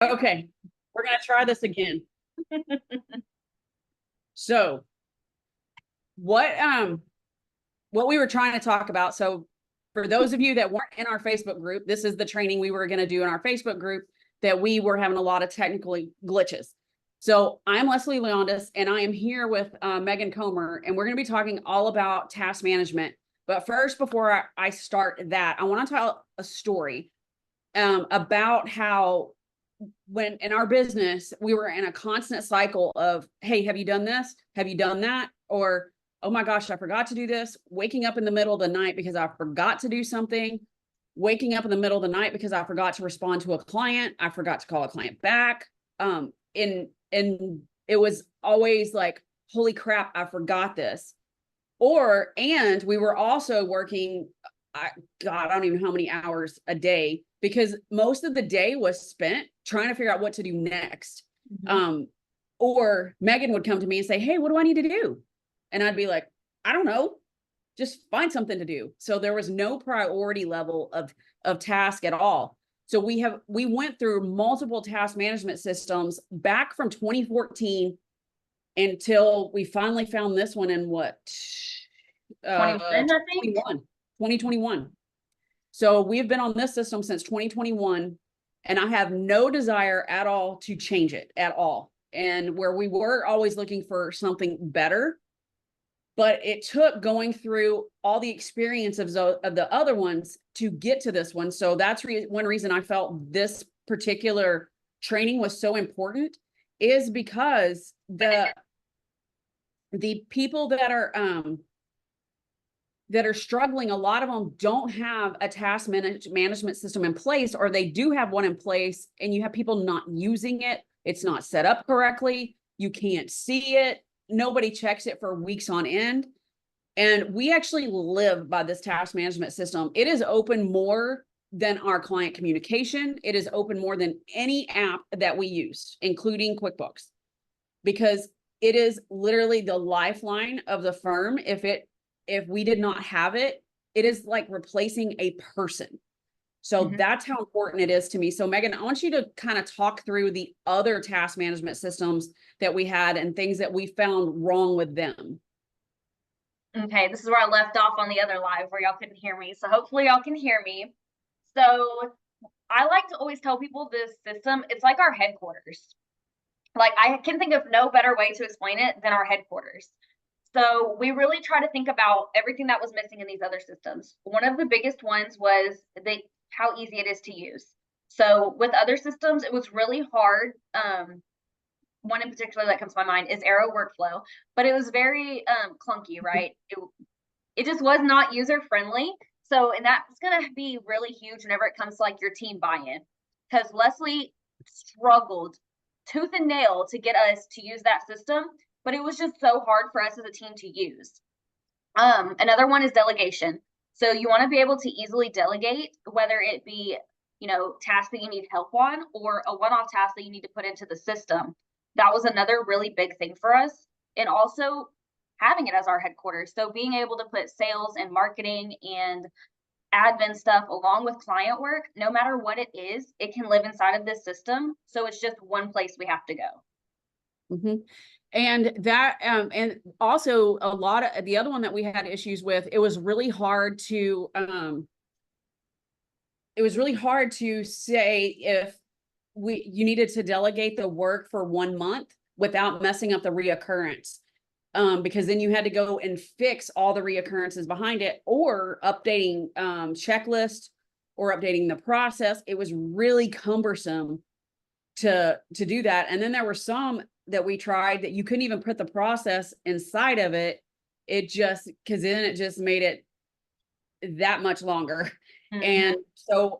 Okay, we're gonna try this again. So what we were trying to talk about. So for those of you that weren't in our Facebook group, this is the training we were gonna do in our Facebook group that we were having a lot of technical glitches. So I'm Leslie Leondis, and I am here with Megan Comer, and we're gonna be talking all about task management. But first, before I start that, I want to tell a story about how when in our business, we were in a constant cycle of, hey, have you done this? Have you done that? Or, oh my gosh, I forgot to do this. Waking up in the middle of the night because I forgot to do something. Waking up in the middle of the night because I forgot to respond to a client. I forgot to call a client back. And it was always like, holy crap, I forgot this. And we were also working, God, I don't even know how many hours a day, because most of the day was spent trying to figure out what to do next. Or Megan would come to me and say, hey, what do I need to do? And I'd be like, I don't know, just find something to do. So there was no priority level of task at all. So we went through multiple task management systems back from 2014 until we finally found this one in what? 21, I think. 2021. So we've been on this system since 2021, and I have no desire at all to change it at all. And where we were always looking for something better, but it took going through all the experience of the other ones to get to this one. So that's one reason I felt this particular training was so important, is because the people that are struggling, a lot of them don't have a task management system in place, or they do have one in place and you have people not using it. It's not set up correctly. You can't see it. Nobody checks it for weeks on end. And we actually live by this task management system. It is open more than our client communication. It is open more than any app that we use, including QuickBooks, because it is literally the lifeline of the firm. If we did not have it, it is like replacing a person. So that's how important it is to me. So Megan, I want you to kind of talk through the other task management systems that we had and things that we found wrong with them. Okay, this is where I left off on the other live where y'all couldn't hear me. So hopefully y'all can hear me. So I like to always tell people this system, it's like our headquarters. Like, I can think of no better way to explain it than our headquarters. So we really try to think about everything that was missing in these other systems. One of the biggest ones was how easy it is to use. So with other systems, it was really hard. One in particular that comes to my mind is Arrow Workflow, but it was very clunky, right? It just was not user friendly. So, and that's going to be really huge whenever it comes to like your team buy-in, because Leslie struggled tooth and nail to get us to use that system, but it was just so hard for us as a team to use. Another one is delegation. So you want to be able to easily delegate, whether it be, tasks that you need help on or a one-off task that you need to put into the system. That was another really big thing for us. And also having it as our headquarters. So being able to put sales and marketing and admin stuff along with client work, no matter what it is, it can live inside of this system. So it's just one place we have to go. And that, and also a lot of the other one that we had issues with, it was really hard to say if you needed to delegate the work for 1 month without messing up the reoccurrence. Because then you had to go and fix all the reoccurrences behind it, or updating checklist or updating the process. It was really cumbersome to do that. And then there were some that we tried that you couldn't even put the process inside of it. Because then it just made it that much longer. And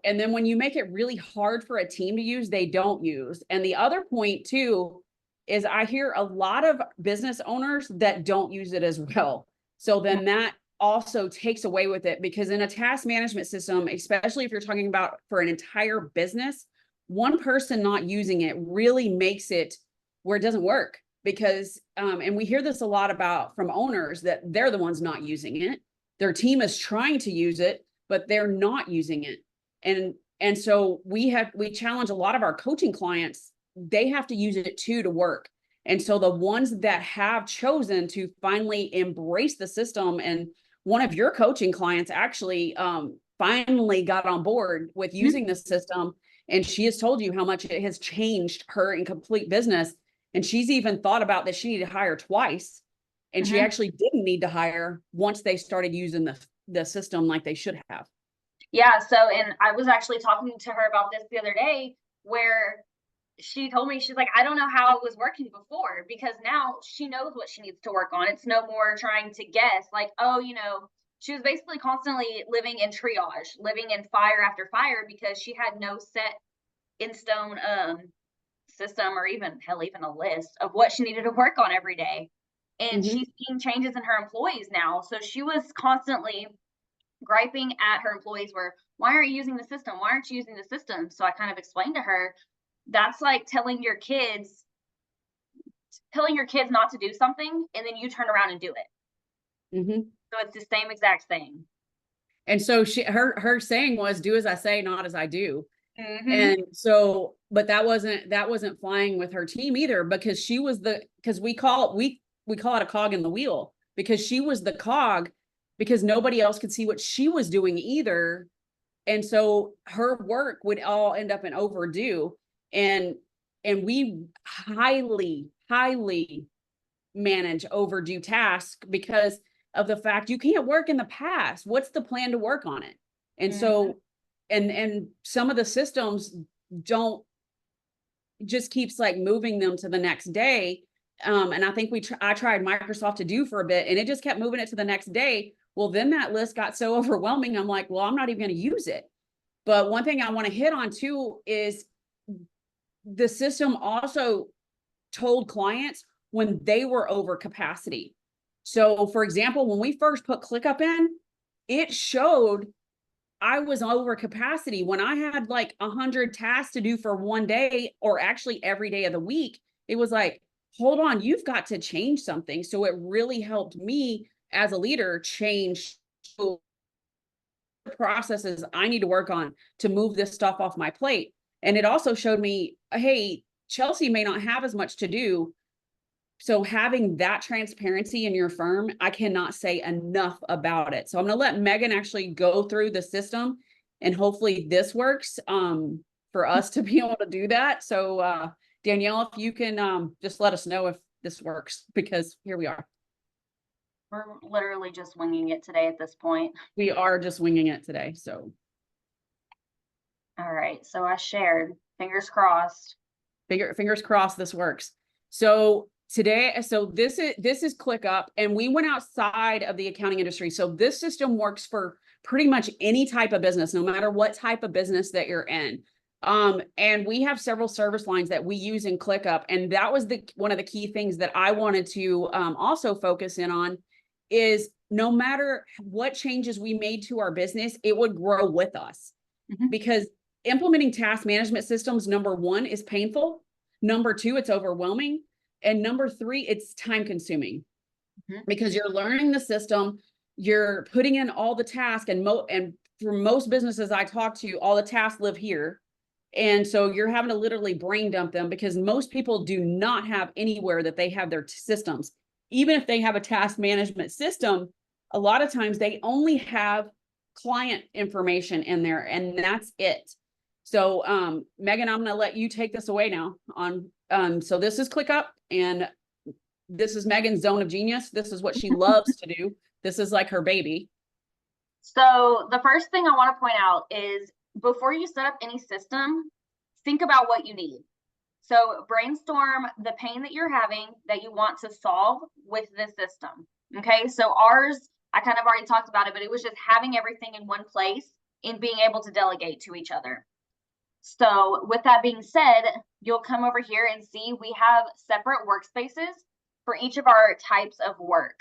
then when you make it really hard for a team to use, they don't use. And the other point too, is I hear a lot of business owners that don't use it as well. So then that also takes away with it, because in a task management system, especially if you're talking about for an entire business, one person not using it really makes it where it doesn't work. Because, and we hear this a lot from owners, that they're the ones not using it. Their team is trying to use it, but they're not using it. And And so we challenge a lot of our coaching clients. They have to use it too to work. And so the ones that have chosen to finally embrace the system, and one of your coaching clients actually finally got on board with using the system, and she has told you how much it has changed her in complete business. And she's even thought about that she needed to hire twice, and she actually didn't need to hire once they started using the system like they should have. Yeah, so and I was actually talking to her about this the other day, where she told me, she's like, I don't know how it was working before, because now she knows what she needs to work on. It's no more trying to guess, like, oh, she was basically constantly living in triage, living in fire after fire, because she had no set in stone system, or even hell, even a list of what she needed to work on every day. And she's seeing changes in her employees now. So she was constantly griping at her employees, where, why aren't you using the system? Why aren't you using the system? So I kind of explained to her, that's like telling your kids not to do something, and then you turn around and do it. So it's the same exact thing. And so her saying was, do as I say, not as I do. And so, but that wasn't flying with her team either, because she was because we call it a cog in the wheel, because she was the cog, because nobody else could see what she was doing either. And so her work would all end up in overdue. And we highly manage overdue tasks because of the fact you can't work in the past. What's the plan to work on it? And so, and some of the systems don't, just keeps like moving them to the next day. And I think I tried Microsoft to do for a bit, and it just kept moving it to the next day. Well, then that list got so overwhelming. I'm like, well, I'm not even going to use it. But one thing I want to hit on too is the system also told clients when they were over capacity. So for example, when we first put ClickUp in, it showed I was over capacity when I had like 100 tasks to do for one day, or actually every day of the week. It was like, hold on, you've got to change something. So it really helped me as a leader change the processes I need to work on to move this stuff off my plate. And it also showed me, hey, Chelsea may not have as much to do. So having that transparency in your firm, I cannot say enough about it. So I'm going to let Megan actually go through the system, and hopefully this works for us to be able to do that. So Danielle, if you can just let us know if this works, because here we are. We're literally just winging it today at this point. We are just winging it today. So. All right. So I shared, fingers crossed. Fingers crossed this works. So today, so this is ClickUp, and we went outside of the accounting industry. So this system works for pretty much any type of business, no matter what type of business that you're in. And we have several service lines that we use in ClickUp. And that was one of the key things that I wanted to also focus in on, is no matter what changes we made to our business, it would grow with us. Because implementing task management systems, number one, is painful. Number two, it's overwhelming. And number three, it's time consuming, because you're learning the system, you're putting in all the tasks, and for most businesses I talk to, all the tasks live here. And so you're having to literally brain dump them, because most people do not have anywhere that they have their systems. Even if they have a task management system, a lot of times they only have client information in there, and that's it. So Megan, I'm going to let you take this away now on so this is ClickUp, and this is Megan's zone of genius. This is what she loves to do. This is like her baby. So the first thing I want to point out is, before you set up any system, think about what you need. So brainstorm the pain that you're having that you want to solve with this system. Okay, so ours, I kind of already talked about it, but it was just having everything in one place and being able to delegate to each other. So with that being said, you'll come over here and see we have separate workspaces for each of our types of work.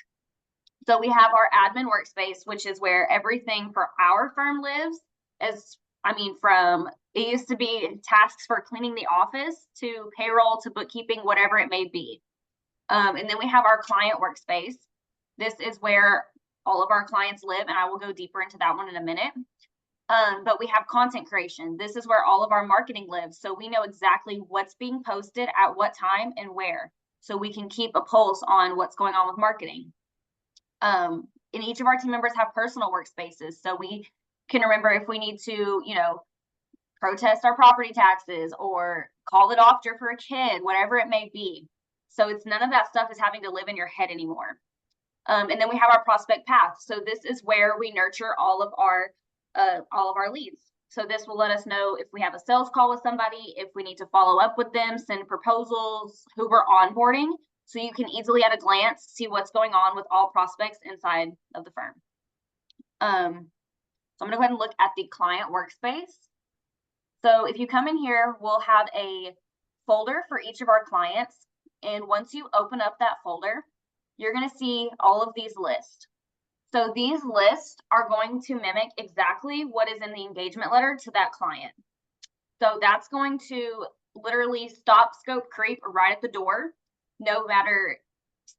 So we have our admin workspace, which is where everything for our firm lives. From it used to be tasks for cleaning the office, to payroll, to bookkeeping, whatever it may be. And then we have our client workspace. This is where all of our clients live, and I will go deeper into that one in a minute. But we have content creation. This is where all of our marketing lives. So we know exactly what's being posted at what time and where. So we can keep a pulse on what's going on with marketing. And each of our team members have personal workspaces. So we can remember if we need to, protest our property taxes or call the doctor for a kid, whatever it may be. So it's none of that stuff is having to live in your head anymore. And then we have our prospect path. So this is where we nurture all of our leads. So this will let us know if we have a sales call with somebody, if we need to follow up with them, send proposals, who we're onboarding. So you can easily at a glance see what's going on with all prospects inside of the firm. So I'm gonna go ahead and look at the client workspace. So if you come in here, we'll have a folder for each of our clients. And once you open up that folder, you're going to see all of these lists. So these lists are going to mimic exactly what is in the engagement letter to that client. So that's going to literally stop scope creep right at the door, no matter.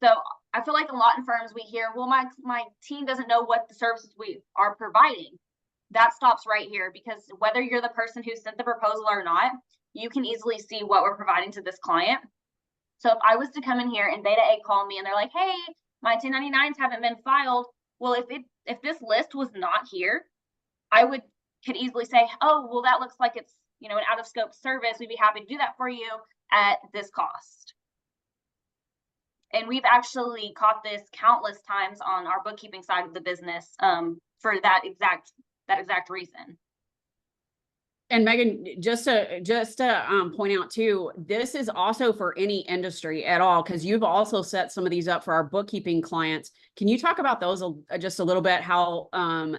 So I feel like a lot in firms we hear, well, my team doesn't know what the services we are providing. That stops right here, because whether you're the person who sent the proposal or not, you can easily see what we're providing to this client. So if I was to come in here and Beta A call me and they're like, hey, my 1099s haven't been filed. Well, if this list was not here, I could easily say, oh, well, that looks like it's, an out of scope service. We'd be happy to do that for you at this cost. And we've actually caught this countless times on our bookkeeping side of the business for that exact reason. And Megan, just to point out too, this is also for any industry at all, because you've also set some of these up for our bookkeeping clients. Can you talk about those just a little bit, how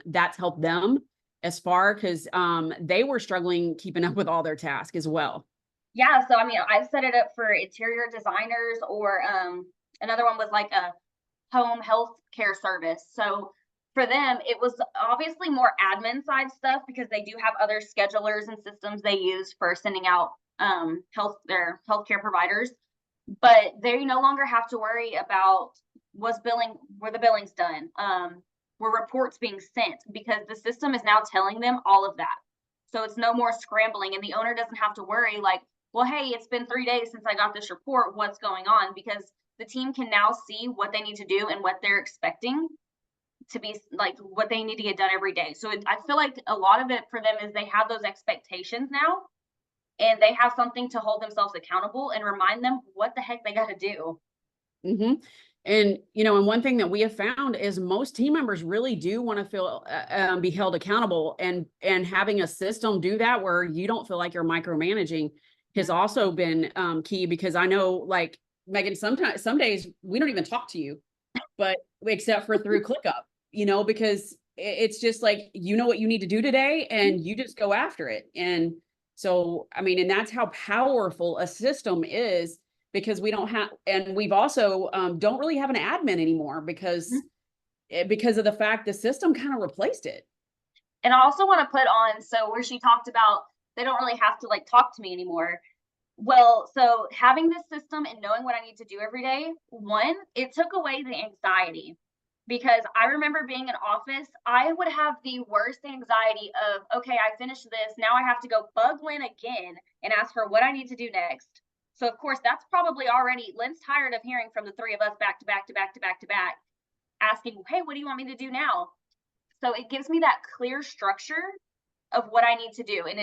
that's helped them as far, because they were struggling keeping up with all their tasks as well? Yeah, so I mean, I've set it up for interior designers, or another one was like a home health care service. So for them, it was obviously more admin side stuff, because they do have other schedulers and systems they use for sending out their healthcare providers. But they no longer have to worry about were the billings done, were reports being sent, because the system is now telling them all of that. So it's no more scrambling, and the owner doesn't have to worry like, well, hey, it's been 3 days since I got this report, what's going on? Because the team can now see what they need to do and what they're expecting to be, like what they need to get done every day. So I feel like a lot of it for them is they have those expectations now, and they have something to hold themselves accountable and remind them what the heck they got to do. Mm-hmm. And, and one thing that we have found is most team members really do want to feel, be held accountable, and having a system do that where you don't feel like you're micromanaging has also been key, because I know, like Megan, sometimes, some days we don't even talk to you, but except for through ClickUp, because it's just like, what you need to do today and you just go after it. And so, I mean, and that's how powerful a system is, because we don't have, and we've also don't really have an admin anymore, because of the fact the system kind of replaced it. And I also want to put on, so where she talked about they don't really have to like talk to me anymore. Well, so having this system and knowing what I need to do every day, one, it took away the anxiety, because I remember being in office, I would have the worst anxiety of, okay, I finished this. Now I have to go bug Lynn again and ask her what I need to do next. So of course, that's probably already, Lynn's tired of hearing from the three of us back to back to back to back to back, asking, hey, what do you want me to do now? So it gives me that clear structure of what I need to do. And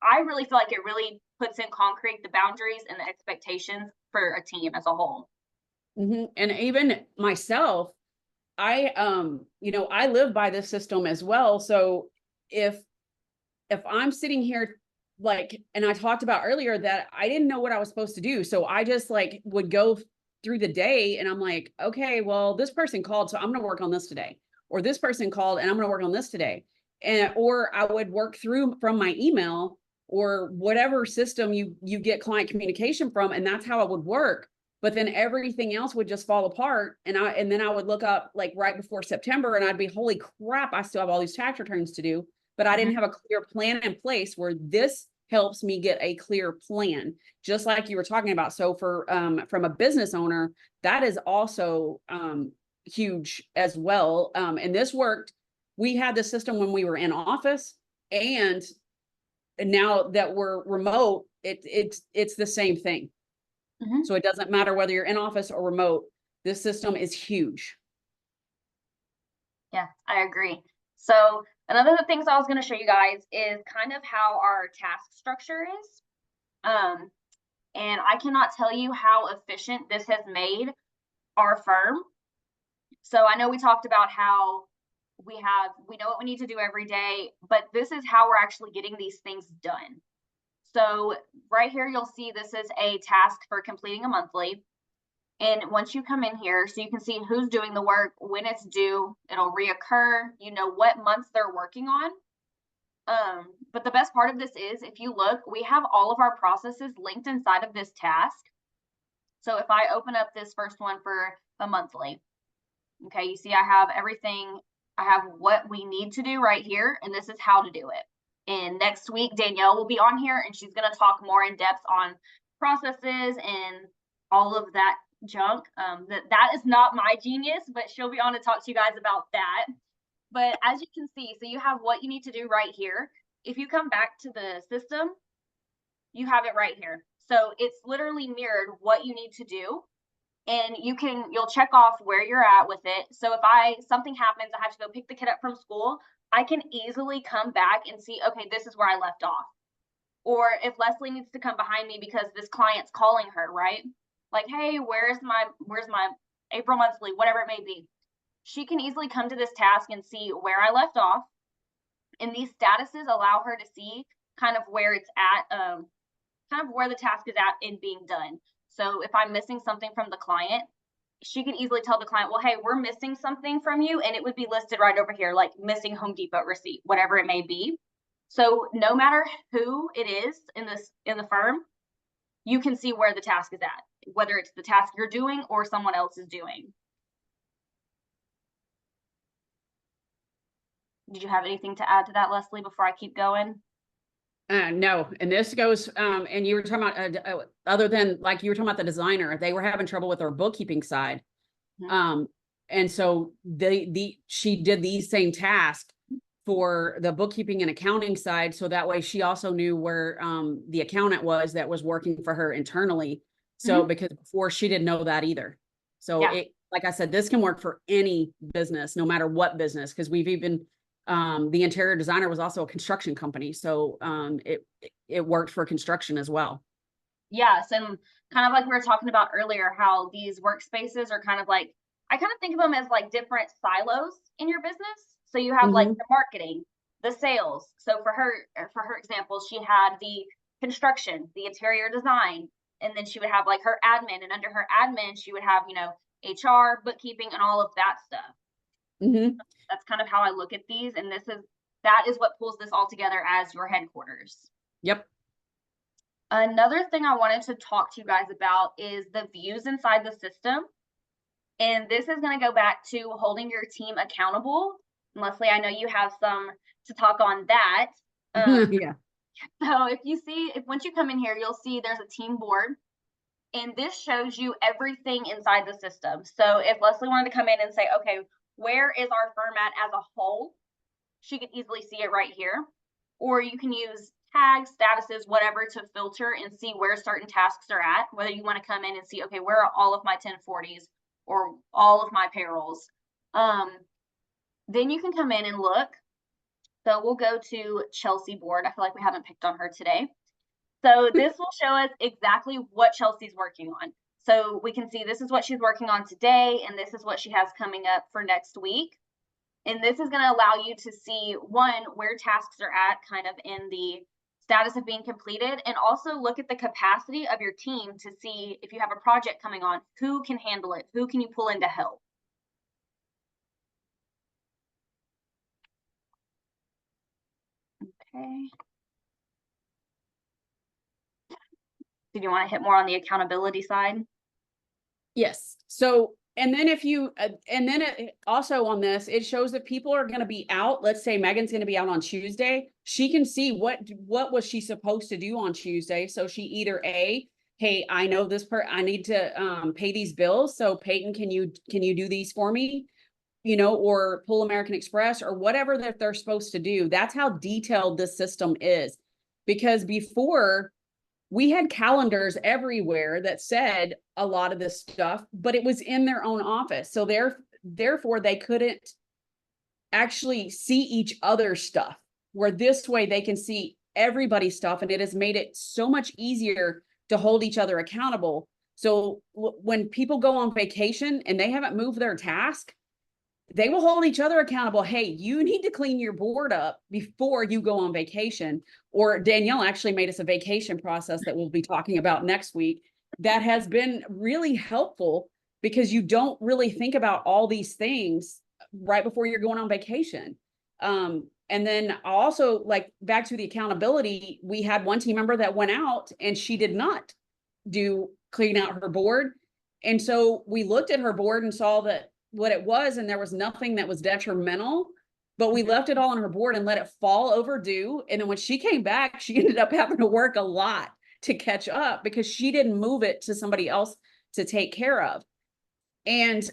I really feel like it really puts in concrete the boundaries and the expectations for a team as a whole. Mm-hmm. And even myself, I live by this system as well. So if I'm sitting here, like, and I talked about earlier that I didn't know what I was supposed to do. So I just like would go through the day and I'm like, okay, well, this person called, so I'm going to work on this today. Or this person called and I'm going to work on this today. Or I would work through from my email or whatever system you get client communication from. And that's how it would work. But then everything else would just fall apart. And then I would look up like right before September and I'd be, holy crap, I still have all these tax returns to do, but I didn't have a clear plan in place, where this helps me get a clear plan, just like you were talking about. So for, from a business owner, that is also, huge as well. And this worked. We had the system when we were in office. And now that we're remote, it's the same thing. Mhm. So it doesn't matter whether you're in office or remote. This system is huge. Yeah, I agree. So another of the things I was going to show you guys is kind of how our task structure is. Um, and I cannot tell you how efficient this has made our firm. So I know we talked about how we know what we need to do every day, but this is how we're actually getting these things done. So right here, you'll see this is a task for completing a monthly. And once you come in here, so you can see who's doing the work, when it's due, it'll reoccur, you know what months they're working on. But the best part of this is if you look, we have all of our processes linked inside of this task. So if I open up this first one for the monthly, okay, you see I have everything, I have what we need to do right here, and this is how to do it. And next week, Danielle will be on here and she's going to talk more in depth on processes and all of that junk. That is not my genius, but she'll be on to talk to you guys about that. But as you can see, so you have what you need to do right here. If you come back to the system, you have it right here. So it's literally mirrored what you need to do. And you'll check off where you're at with it. So if something happens, I have to go pick the kid up from school, I can easily come back and see, okay, this is where I left off. Or if Leslie needs to come behind me because this client's calling her, right? Like, hey, where's my April monthly, whatever it may be. She can easily come to this task and see where I left off. And these statuses allow her to see kind of where it's at, kind of where the task is at in being done. So if I'm missing something from the client, she can easily tell the client, well, hey, we're missing something from you. And it would be listed right over here, like missing Home Depot receipt, whatever it may be. So no matter who it is in the firm, you can see where the task is at, whether it's the task you're doing or someone else is doing. Did you have anything to add to that, Leslie, before I keep going? No, and this goes, and you were talking about, other than like you were talking about the designer, they were having trouble with their bookkeeping side. Mhm. And so she did these same tasks for the bookkeeping and accounting side. So that way she also knew where, the accountant was that was working for her internally. So, Mhm. because before she didn't know that either. So Yeah. it, like I said, this can work for any business, no matter what business, because we've even, the interior designer was also a construction company. So, it worked for construction as well. Yes, and kind of like we were talking about earlier, how these workspaces are kind of like, I kind of think of them as like different silos in your business. So you have like Mhm. the marketing, the sales. So for her example, she had the construction, the interior design, and then she would have like her admin, and under her admin, she would have, HR, bookkeeping, and all of that stuff. Mhm. That's kind of how I look at these, and that is what pulls this all together as your headquarters. Yep. Another thing I wanted to talk to you guys about is the views inside the system. And this is going to go back to holding your team accountable. And Leslie, I know you have some to talk on that. Yeah. So if once you come in here, you'll see there's a team board. And this shows you everything inside the system. So if Leslie wanted to come in and say, okay, where is our firm at as a whole? She could easily see it right here. Or you can use tags, statuses, whatever to filter and see where certain tasks are at, whether you want to come in and see, okay, where are all of my 1040s or all of my payrolls. Then you can come in and look. So we'll go to Chelsea board. I feel like we haven't picked on her today. So this will show us exactly what Chelsea's working on. So we can see this is what she's working on today, and this is what she has coming up for next week. And this is going to allow you to see, one, where tasks are at kind of in the status of being completed, and also look at the capacity of your team to see if you have a project coming on, who can handle it, who can you pull in to help. Okay. Did you want to hit more on the accountability side? Yes. So, and then also on this, it shows that people are going to be out. Let's say Megan's going to be out on Tuesday. She can see what was she supposed to do on Tuesday. So she either hey, I know I need to pay these bills. So Peyton, can you do these for me? or pull American Express or whatever that they're supposed to do. That's how detailed this system is. Because before, we had calendars everywhere that said a lot of this stuff, but it was in their own office. So therefore they couldn't actually see each other's stuff, where this way they can see everybody's stuff. And it has made it so much easier to hold each other accountable. So when people go on vacation and they haven't moved their task, they will hold each other accountable. Hey, you need to clean your board up before you go on vacation. Or Danielle actually made us a vacation process that we'll be talking about next week. That has been really helpful because you don't really think about all these things right before you're going on vacation. And then also, like, back to the accountability, we had one team member that went out and she did not clean out her board. And so we looked at her board and saw that what it was, and there was nothing that was detrimental, but we left it all on her board and let it fall overdue. And then when she came back, she ended up having to work a lot to catch up because she didn't move it to somebody else to take care of. And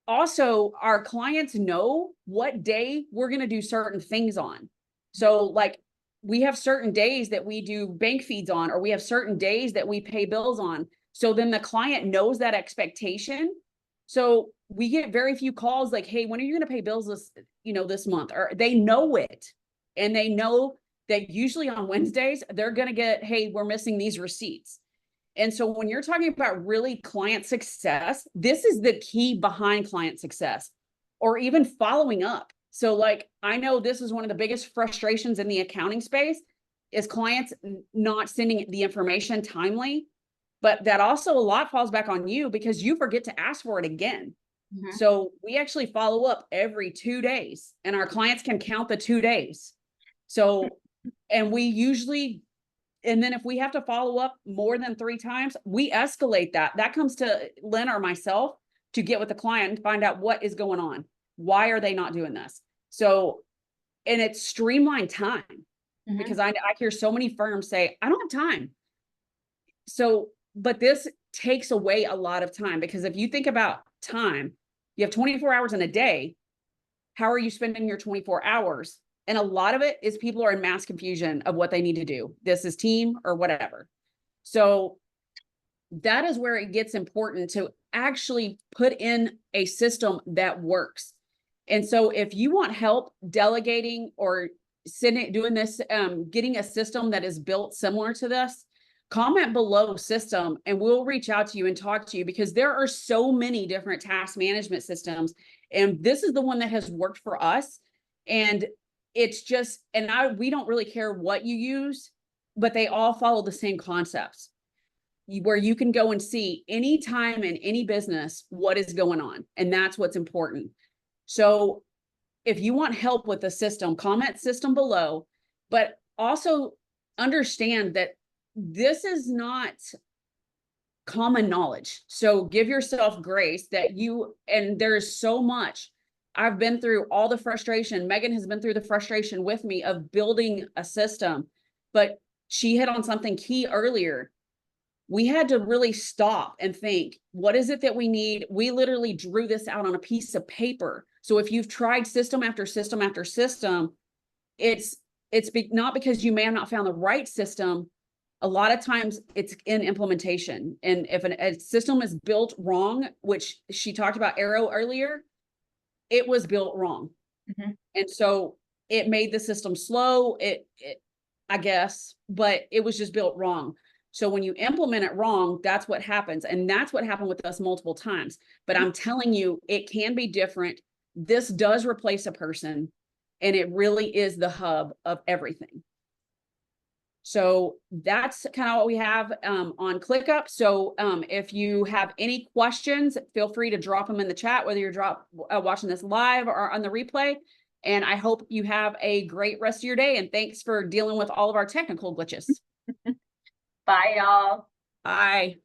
also, our clients know what day we're going to do certain things on. So like, we have certain days that we do bank feeds on, or we have certain days that we pay bills on. So then the client knows that expectation. So we get very few calls like, hey, when are you going to pay bills this month? Or they know it. And they know that usually on Wednesdays, they're going to get, hey, we're missing these receipts. And so when you're talking about really client success, this is the key behind client success, or even following up. So like, I know this is one of the biggest frustrations in the accounting space is clients not sending the information timely, but that also a lot falls back on you because you forget to ask for it again. Mm-hmm. So we actually follow up every 2 days and our clients can count the 2 days. So, and we usually, and then if we have to follow up more than 3 times, we escalate that. That comes to Lynn or myself to get with the client and find out what is going on. Why are they not doing this? So, and it's streamlined time because I hear so many firms say, I don't have time. So, but this takes away a lot of time because if you think about time, you have 24 hours in a day. How are you spending your 24 hours? And a lot of it is people are in mass confusion of what they need to do. This is team or whatever. So that is where it gets important to actually put in a system that works. And so if you want help delegating or doing this, getting a system that is built similar to this, comment below system and we'll reach out to you and talk to you because there are so many different task management systems. And this is the one that has worked for us. And it's just, we don't really care what you use, but they all follow the same concepts where you can go and see anytime in any business what is going on. And that's what's important. So if you want help with the system, comment system below, but also understand that this is not common knowledge. So give yourself grace that and there's so much. I've been through all the frustration. Megan has been through the frustration with me of building a system, but she hit on something key earlier. We had to really stop and think, what is it that we need? We literally drew this out on a piece of paper. So if you've tried system after system after system, it's not because you may have not found the right system. A lot of times it's in implementation. And if a system is built wrong, which she talked about Arrow earlier, it was built wrong. And so it made the system slow, I guess, but it was just built wrong. So when you implement it wrong, that's what happens. And that's what happened with us multiple times. But I'm telling you, it can be different. This does replace a person, and it really is the hub of everything. So that's kind of what we have on ClickUp. So if you have any questions, feel free to drop them in the chat, whether you're watching this live or on the replay. And I hope you have a great rest of your day. And thanks for dealing with all of our technical glitches. Bye, y'all. Bye.